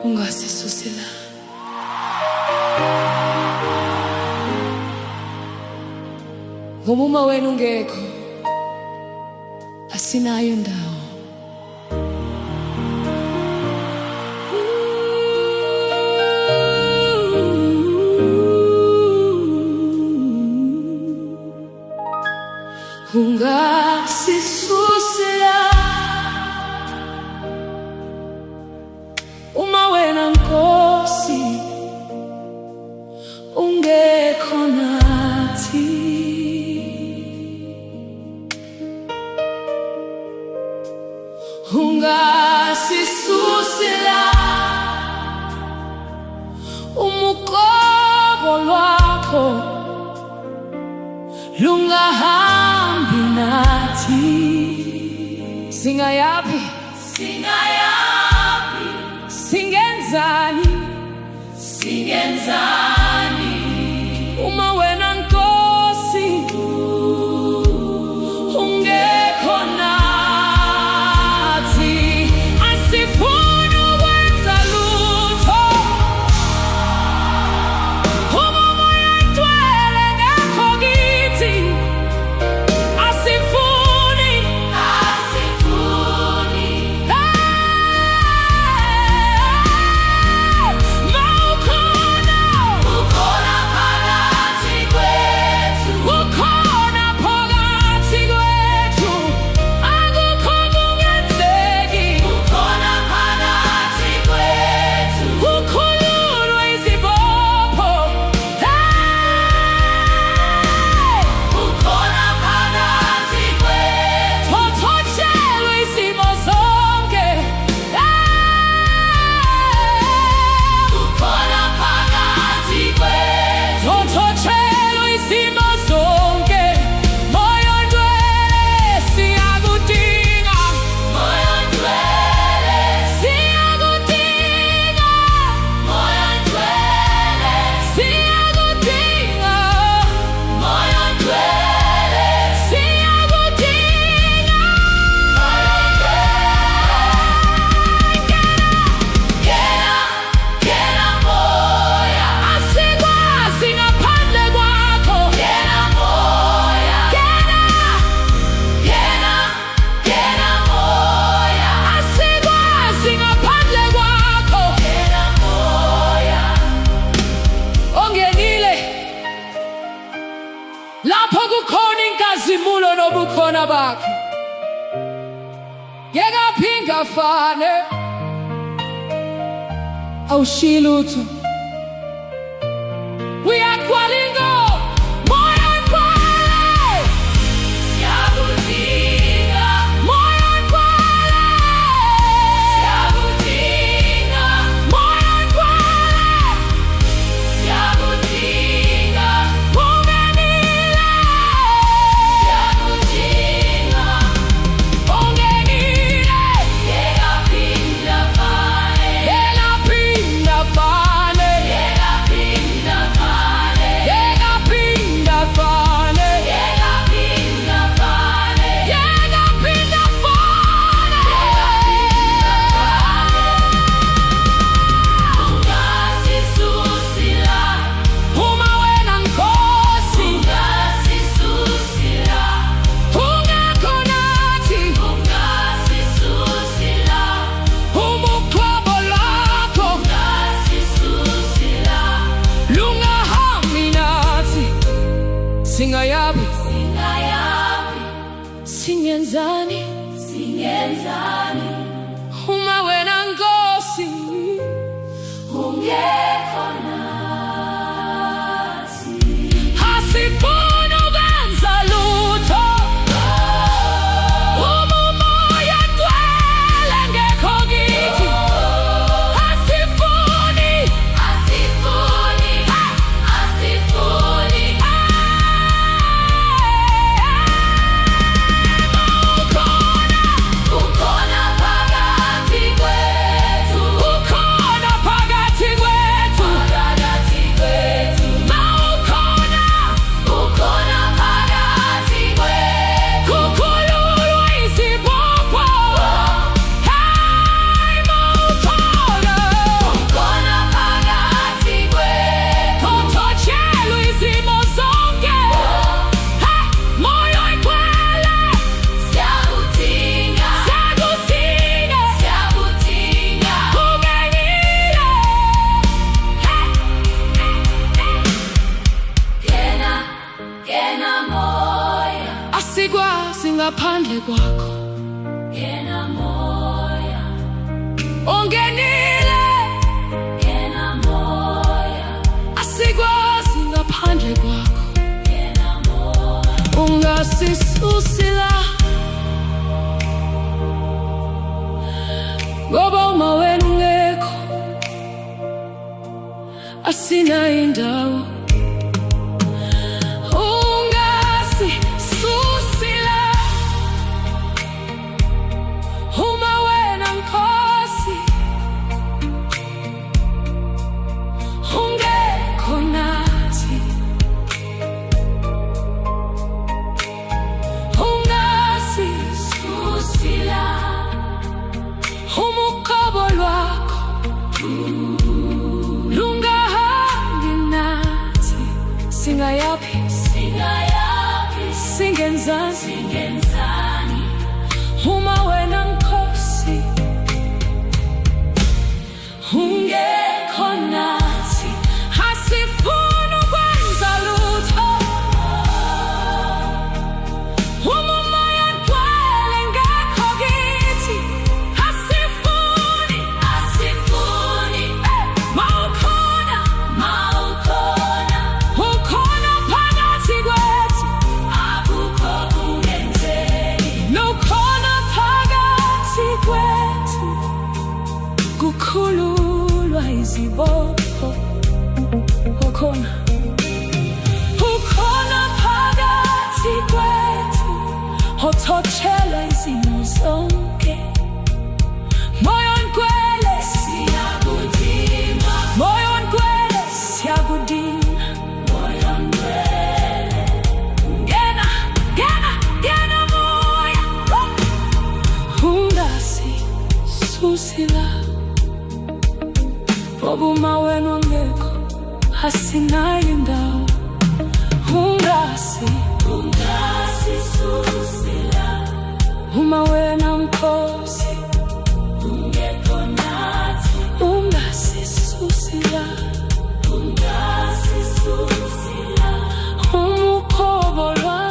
Ungasisusela ngomuma wenu ungekho asinayo indawo. Ungasisusela uma wena Nkosi ungekho nathi. Ungasisusela umuqobo lwakho lungahambi nathi. Singayaphi singenzani uma wena Nkosi ungekho nathi. Asifuni ukwenza lutho uma umoya egcwele ngekho kithi. Asifuni lapho kukhona inkazimulo nobukhona bakho yekaphinga fane awushilutho uyakwalingo moya ngwale siyakudinga moya ngwale siyakudinga moya ngwale siyakudinga ungenile siyakudinga ungenile yekaphinda fane yekaphinda fane yekaphinda fane yekaphinda fane yekaphinda fane yekaphinda fane ungasisusela uma wena Nkosi ungasisusela ungekho nathi. Ungasisusela umuqobo lwakho ungasisusela lungahambi nathi. Singayaphi singenzani uma wena Nkosi ungekho nathi. Asifuni ukwenza lutho uma umoya egcwele ngekho kithi. Asifuni ukhona phakathi kwethu. ngaphandle kwakho. Yena moya Ungenile Yena moya asikwazi ngaphandle kwakho. Yena moya Ungasisusila ngoba uma wena ungekho asinayo indawo. Ungasisusila uma wena Nkosi ungekho nathi. Ungasisusila umukhobo lwakho lungahambi nathi. Singayaphi singenzani uma wena Nkosi ungekho nathi. Asifuni ukwenza lutho uma umoya agcwele ngekho kithi. Asifuni mawukhona ukhona phakathi kwethu. akukho kungenzeki. Nukhona phakathi kwethu kukhululwa izibopho. Ukhona phakathi kwethu othothela izimo zonke. Moya ongcwele Siyakudinga moya ongcwele siyakudinga. moya ongcwele. Ngena moya ungasisusila ngoba uma wena ungekho asinayo indawo. Ungasisusila Uma wena Nkosi ungekho nathi. ungasisusila Ungasisusila umukhobo lwakho